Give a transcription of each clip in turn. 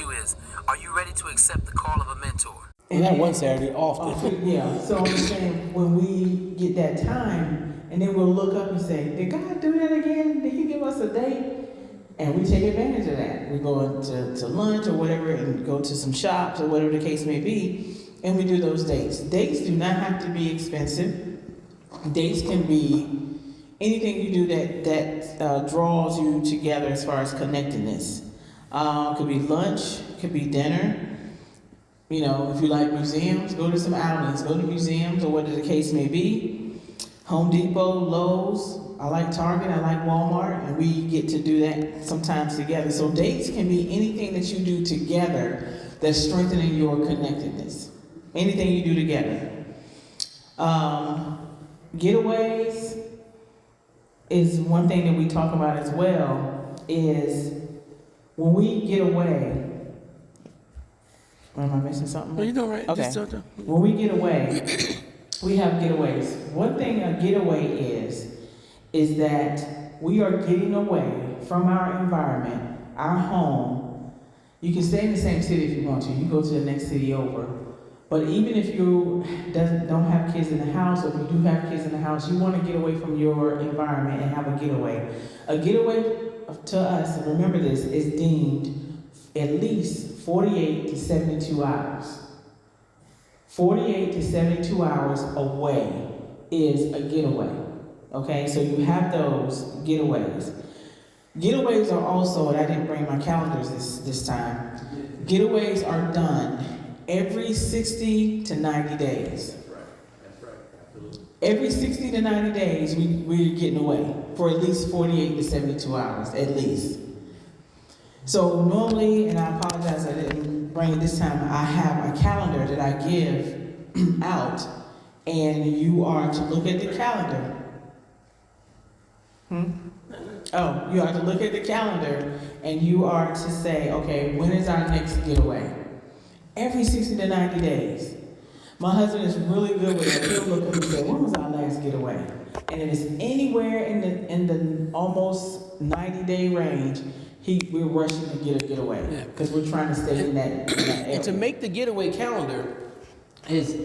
you is, are you ready to accept the call of a mentor? And not one Saturday, often. Yeah, so I'm saying when we get that time, and then we'll look up and say, did God do that again? Did he give us a date? And we take advantage of that. We go to lunch or whatever and go to some shops or whatever the case may be, and we do those dates. Dates do not have to be expensive. Dates can be anything you do that draws you together as far as connectedness. Could be lunch, could be dinner. You know, if you like museums, go to some outings, go to museums or whatever the case may be. Home Depot, Lowe's, I like Target, I like Walmart, and we get to do that sometimes together. So dates can be anything that you do together that's strengthening your connectedness. Anything you do together. Getaways is one thing that we talk about as well, is when we get away. Am I missing something? No, you doing right. Okay. When we get away, we have getaways. One thing a getaway is that we are getting away from our environment, our home. You can stay in the same city if you want to. You go to the next city over. But even if you don't have kids in the house, or if you do have kids in the house, you want to get away from your environment and have a getaway. A getaway to us, and remember this, is deemed at least 48 to 72 hours. 48 to 72 hours away is a getaway. Okay, so you have those getaways. Getaways are also, and I didn't bring my calendars this time, getaways are done every 60 to 90 days. That's right, absolutely. Every 60 to 90 days, we're getting away for at least 48 to 72 hours, at least. So normally, and I apologize I didn't bring it this time, I have a calendar that I give out, and you are to look at the calendar. Oh, you are to look at the calendar, and you are to say, okay, when is our next getaway? Every 60 to 90 days. My husband is really good with it. He'll look at me and say, when was our last getaway? And if it's anywhere in the almost 90-day range, we're rushing to get a getaway because we're trying to stay in that area. And to make the getaway calendar is,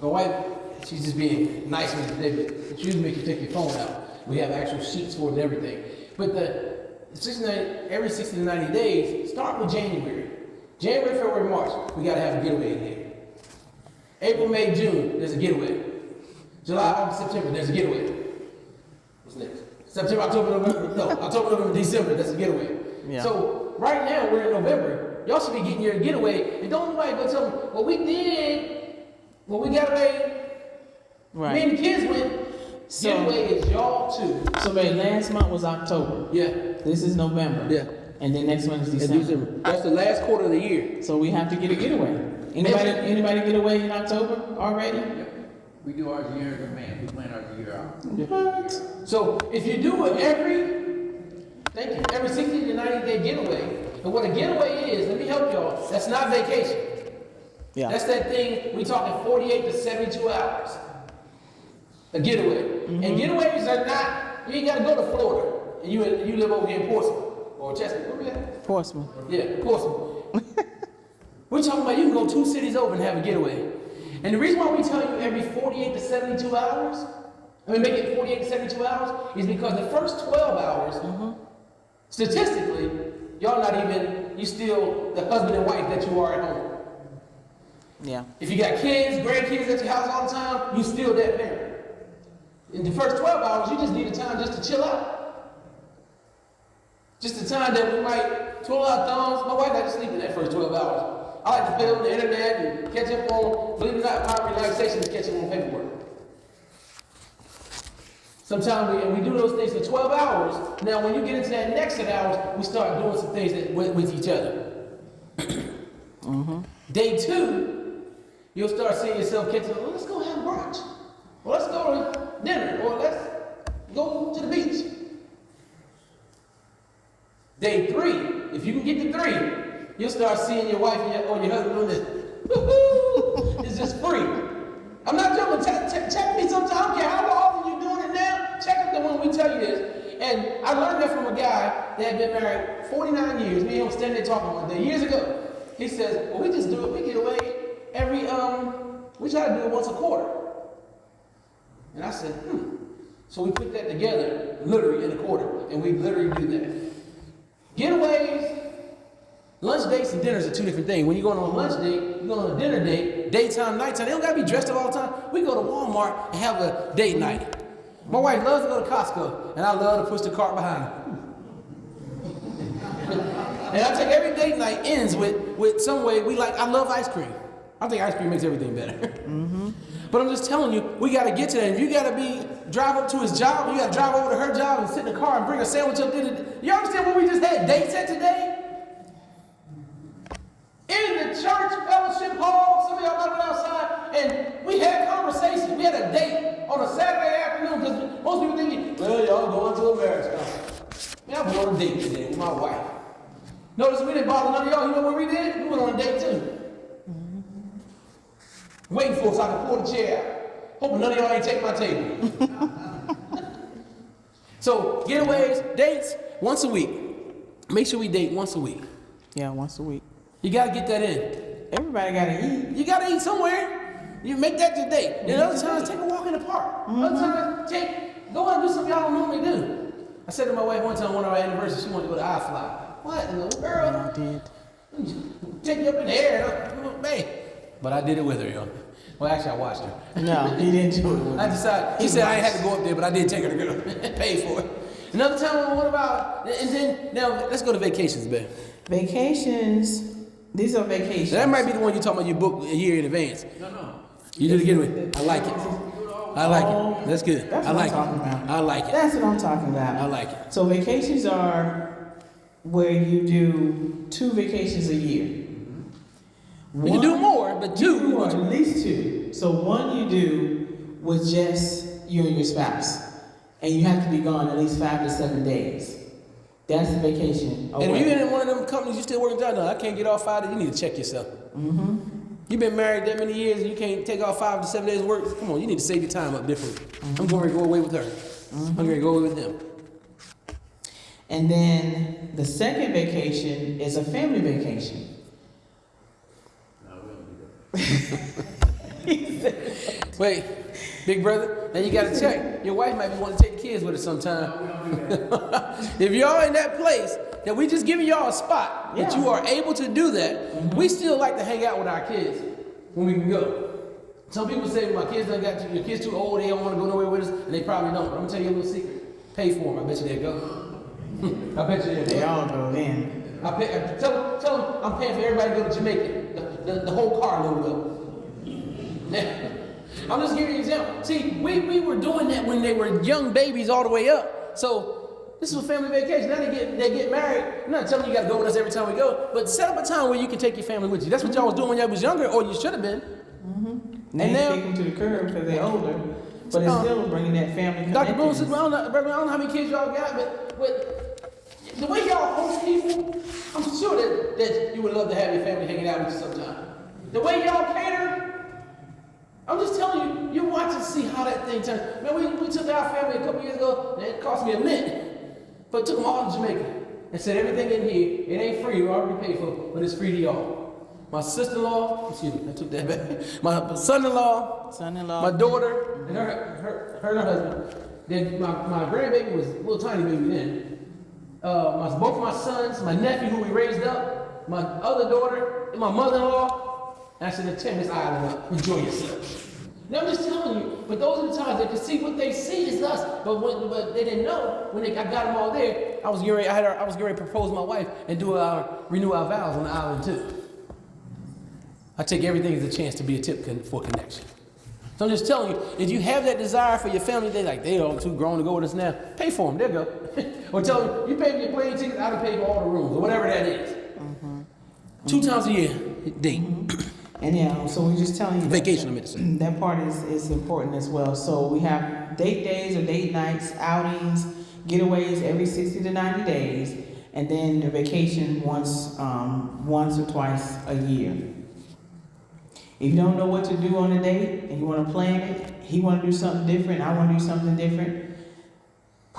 my wife, she's just being nice with it today, but she usually makes you take your phone out. We have actual sheets for it and everything. But every 60 to 90 days, start with January. January, February, March, we gotta have a getaway in here. April, May, June, there's a getaway. July, August, September, there's a getaway. What's next? September, October, November, December, that's a getaway. Yeah. So right now we're in November. Y'all should be getting your getaway, and don't nobody go tell me, well, we did, well, we got away. Right. Me and the kids went. So, getaway is y'all too. So last month was October. Yeah. This is November. Yeah. And then next one is December. That's the last quarter of the year. So we have to get a getaway. Anybody get away in October already? Yep. We do ours a year in advance. We plan ours a year out. What? So if you do it every 60 to 90 day getaway, and what a getaway is, let me help y'all, that's not vacation. Yeah. That's that thing, we talking 48 to 72 hours. A getaway. Mm-hmm. And getaways are not, you ain't gotta go to Florida, and you live over here in Portsmouth, or Chesapeake, where we at? Portsmouth. Yeah, Portsmouth. We're talking about you can go 2 cities over and have a getaway. And the reason why we tell you every 48 to 72 hours, make it 48 to 72 hours, is because the first 12 hours, statistically, y'all not even, you still the husband and wife that you are at home. Yeah. If you got kids, grandkids at your house all the time, you still that married. In the first 12 hours, you just need a time just to chill out. Just a time that we might twirl our thumbs. My wife likes to sleep in that first 12 hours. I like to play on the internet and catch up on, believe it or not, my relaxation is catching on paperwork. Sometimes we do those things for 12 hours. Now, when you get into that next set of hours, we start doing some things with each other. Day 2, you'll start seeing yourself catching, well, let's go have brunch. Or let's go to dinner. Or let's go to the beach. Day 3, if you can get to 3, you'll start seeing your wife or your husband doing this. Woo-hoo! It's just free. I'm not joking. Check me sometime. I don't care how often you're doing it now. Check it when we tell you this. And I learned that from a guy that had been married 49 years. Me and him standing there talking one day, years ago. He says, well, we just do it, we get away every, we try to do it once a quarter. And I said, So we put that together, literally in a quarter, and we literally do that. Getaways, lunch dates and dinners are two different things. When you're going on a lunch date, you're going on a dinner date, daytime, nighttime. They don't got to be dressed up all the time. We go to Walmart and have a date night. My wife loves to go to Costco, and I love to push the cart behind her. And I think every date night ends with some way I love ice cream. I think ice cream makes everything better. But I'm just telling you, we got to get to that. If you got to drive up to his job, you got to drive over to her job and sit in the car and bring a sandwich up there. You understand what we just had dates at today? In the church fellowship hall, some of y'all might have been outside, and we had conversations. We had a date on a Saturday afternoon because most people think, well, y'all going to a marriage conference. Man, I went on a date today with my wife. Notice we didn't bother none of y'all. You know what we did? We went on a date too. Waiting for us so I can pull the chair out. Hoping none of y'all ain't take my table. So, getaways, dates, once a week. Make sure we date once a week. Yeah, once a week. You got to get that in. Everybody got to eat. You got to eat somewhere. You make that your date. And other times, take a walk in the park. Other times, go out and do something y'all don't normally do. I said to my wife one time, one of our anniversaries, she wanted to go to iFly. What in the world? I did. Take you up in the air, man. But I did it with her, yo. Well, actually, I watched her. No, he didn't do it with I decided. She said I ain't had to go up there, but I did take her to go. Pay for it. Another time, what about? And then now let's go to vacations, babe. Vacations. These are vacations. That might be the one you talking about. You book a year in advance. No. You did it again. I like it. I like it. That's good. That's I what like I'm talking it. about. I like it. That's what I'm talking about. I like it. So vacations are where you do 2 vacations a year. We can do more, but 2. You do more, at least 2. So 1 you do with just you and your spouse, and you have to be gone at least 5 to 7 days. That's the vacation. And if you're in one of them companies, you still working down. No, I can't get off 5 days. You need to check yourself. You've been married that many years and you can't take off 5 to 7 days of work. Come on, you need to save your time up differently. I'm going to go away with her. I'm going to go away with them. And then the second vacation is a family vacation. No, we don't do that. Wait, big brother, now you got to check. Your wife might be wanting to take the kids with her sometime. No, we don't do that. If y'all in that place that we just giving y'all a spot, but you are able to do that, we still like to hang out with our kids when we can go. Some people say, my kids done got your kids too old, they don't want to go nowhere with us, and they probably don't. But I'm going to tell you a little secret. Pay for them. I bet you they'll go. I bet you they'll go. They all go in. Tell them I'm paying for everybody to go to Jamaica. The whole car loaded up. I'm just giving you an example. See, we were doing that when they were young babies all the way up. So this is a family vacation. Now they get married. I'm not telling you got to go with us every time we go, but set up a time where you can take your family with you. That's what y'all was doing when y'all was younger, or you should have been. And now kick them to the curb because they're older, but it's still bringing that family Dr. Boone connections. says, I don't know how many kids y'all got, but the way y'all host people, I'm sure that you would love to have your family hanging out with you sometime. The way y'all cater, I'm just telling you, you watch and see how that thing turns. Man, we took our family a couple years ago, and it cost me a mint, but took them all to Jamaica and said everything in here, it ain't free, we already paid for it, but it's free to y'all. My sister-in-law, excuse me, I took that back. My son-in-law, my daughter, and her husband. Then my grandbaby was a little tiny baby then. Both my sons, my nephew who we raised up, my other daughter, and my mother-in-law. And I said, tear this island up. Enjoy yourself. Now I'm just telling you, but those are the times they could see what they see is us. But they didn't know when I got them all there. I was getting ready to propose my wife and renew our vows on the island too. I take everything as a chance to be a tip for connection. So I'm just telling you, if you have that desire for your family, they all too grown to go with us now, pay for them, they'll go. Or tell them, you pay for your plane tickets, I'll pay for all the rooms, or whatever that is. 2 times a year, date. And so we're just telling you Vacation, I meant to say. That part is important as well. So we have date days or date nights, outings, getaways every 60 to 90 days, and then the vacation once or twice a year. If you don't know what to do on a date and you want to plan it, he want to do something different, I want to do something different,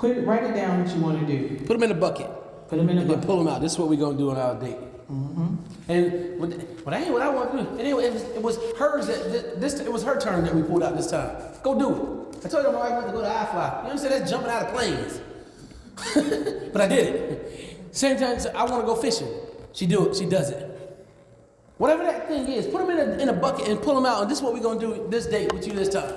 write it down what you want to do. Put them in a bucket. Put them in a and bucket. then pull them out. This is what we're going to do on our date. And but that ain't what I want to do. And anyway, it was hers that it was her turn that we pulled out this time. Go do it. I told her my wife wanted to go to iFly. You know what I'm saying? That's jumping out of planes. But I did it. Same time, I want to go fishing. She does it. Whatever that thing is, put them in a bucket and pull them out. And this is what we're gonna do this date with you this time.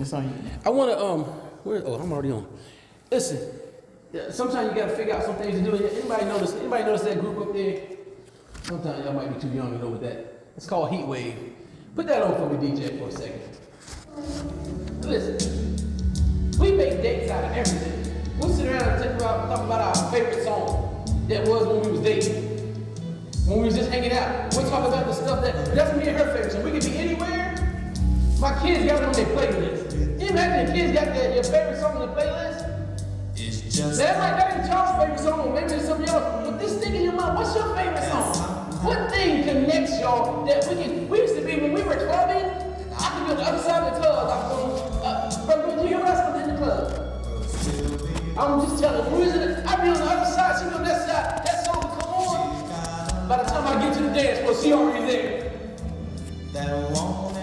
It's on you. I want to I'm already on. Listen, sometimes you gotta figure out some things to do. Anybody notice that group up there? Sometimes y'all might be too young to know what that. It's called Heat Wave. Put that on for me, DJ, for a second. Listen, we make dates out of everything. We'll sit around and talk about our favorite song that was when we was dating. When we was just hanging out. We'll talk about the stuff that's me and her favorite song. We could be anywhere. My kids got it on their playlist. Can you imagine the kids got your favorite song on the playlist? That ain't y'all's favorite song, maybe it's something else. But this thing in your mind, what's your favorite song? What thing connects y'all that we used to be, when we were clubbing, I could be on the other side of the club. But you hear what I said in the club? I'm just telling you, I'd be on the other side, she be on that side, that song would come on. By the time I get to the dance floor, she already there.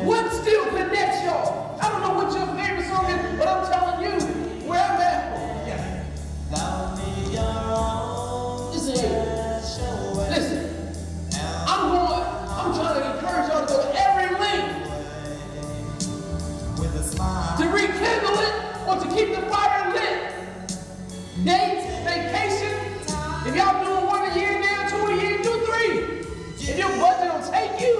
What still connects y'all? I don't know what your favorite song is, but I'm telling you, where I'm at. Listen. I'm trying to encourage y'all to go to every length to rekindle it or to keep the fire lit. Dates, vacation. If y'all doing 1 a year now, 2 a year, do 3. If your budget will take you.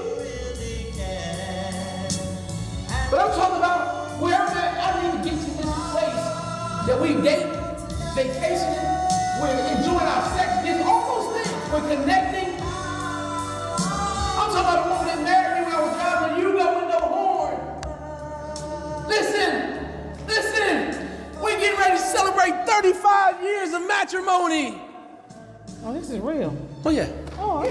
But I'm talking about wherever I need to get to this place that we date, vacationing, we're enjoying our sex, getting all those things, we're connecting. I'm talking about a woman that married me when I was driving a Yugo with no horn. Listen, we're getting ready to celebrate 35 years of matrimony. Oh, this is real. Oh yeah. Oh,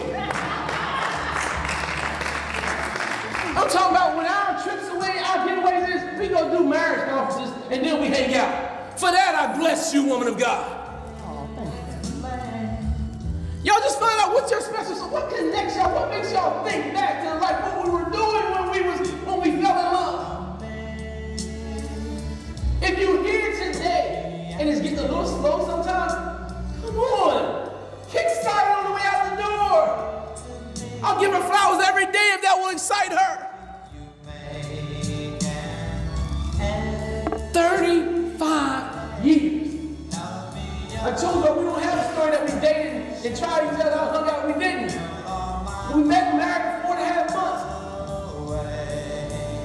I'm talking about when our trips away, our getaways is, we go do marriage conferences and then we hang out. For that, I bless you, woman of God. oh, thank you. Y'all just find out what's your special, so what connects y'all, what makes y'all think back to like what we were doing when we fell in love. If you're here today and it's getting a little slow sometimes, come on, kickstart it on the way out the door. I'll give her flowers every day if that will excite her. 35 years. I told her we don't have a story that we dated and tried each other out, hung out. We didn't. We met and married for 4.5 months.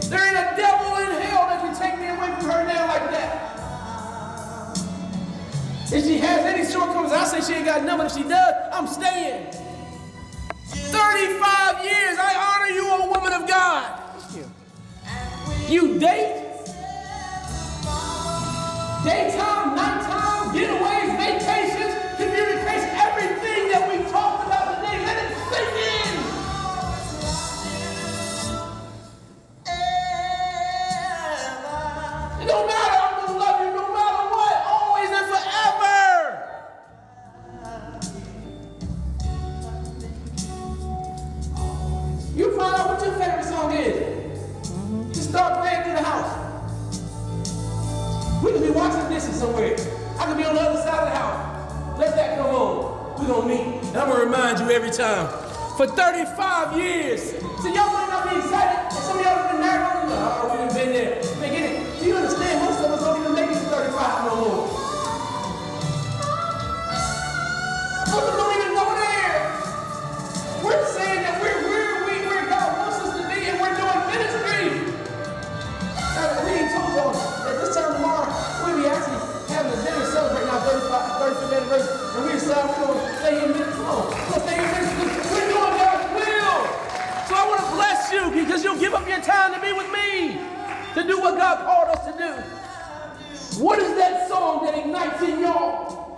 There ain't a devil in hell that can take me away from her now like that. If she has any shortcomings, I say she ain't got none, but if she does, I'm staying. 35 years, I honor you, O woman of God. You date, daytime, nighttime, getaways, vacations, communication, everything that we talked about today, let it sink in. No matter, I'm gonna love you no matter what, always and forever. You find out what your favorite song is. Just start playing through the house. We could be washing dishes somewhere. I could be on the other side of the house. Let that come on. We're gonna meet. And I'm gonna remind you every time. For 35 years. So y'all might not be excited. And some of y'all have been married on the oh, we done been there. Man, get it. You understand, most of us don't even make it to 35 no more. Most of us don't even go there. We're saying that we're where God wants us to be and we're doing ministry. We ain't told y'all that this time tomorrow we'll be actually having a dinner celebrating our 35th anniversary. And we decided we're going to stay in ministry. We're stay in ministry. We're doing God's will. So I want to bless you because you'll give up your time to be with me, to do what God called us to do. What is that song that ignites in y'all?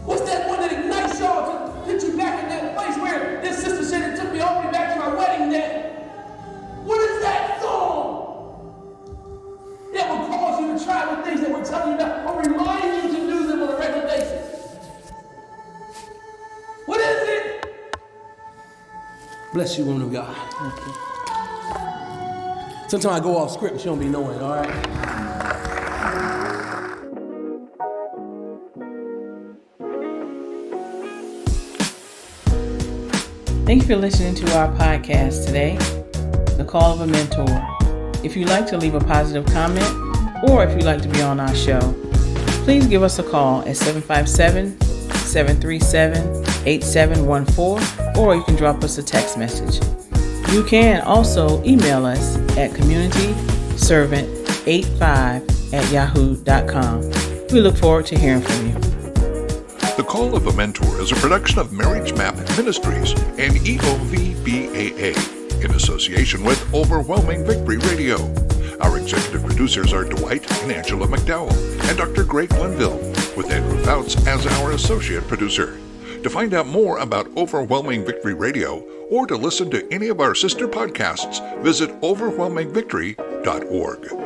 What's that one that ignites y'all to put you back in that place where this sister said it took me all the way back to my wedding day? What is that song that will cause you to try the things that we're telling you about or remind you to do them on a regular basis? Bless you, woman of God. Sometimes I go off script and she don't be knowing, all right? Thank you for listening to our podcast today, The Call of a Mentor. If you'd like to leave a positive comment or if you'd like to be on our show, please give us a call at 757-737-8714, or you can drop us a text message. You can also email us at communityservant85@yahoo.com. We look forward to hearing from you. The Call of a Mentor is a production of MarriageMAPP Ministries and EOVBAA in association with Overwhelming Victory Radio. Our executive producers are Dwight and Angela McDowell and Dr. Greg Glenville, with Andrew Fouts as our associate producer. To find out more about Overwhelming Victory Radio or to listen to any of our sister podcasts, visit overwhelmingvictory.org.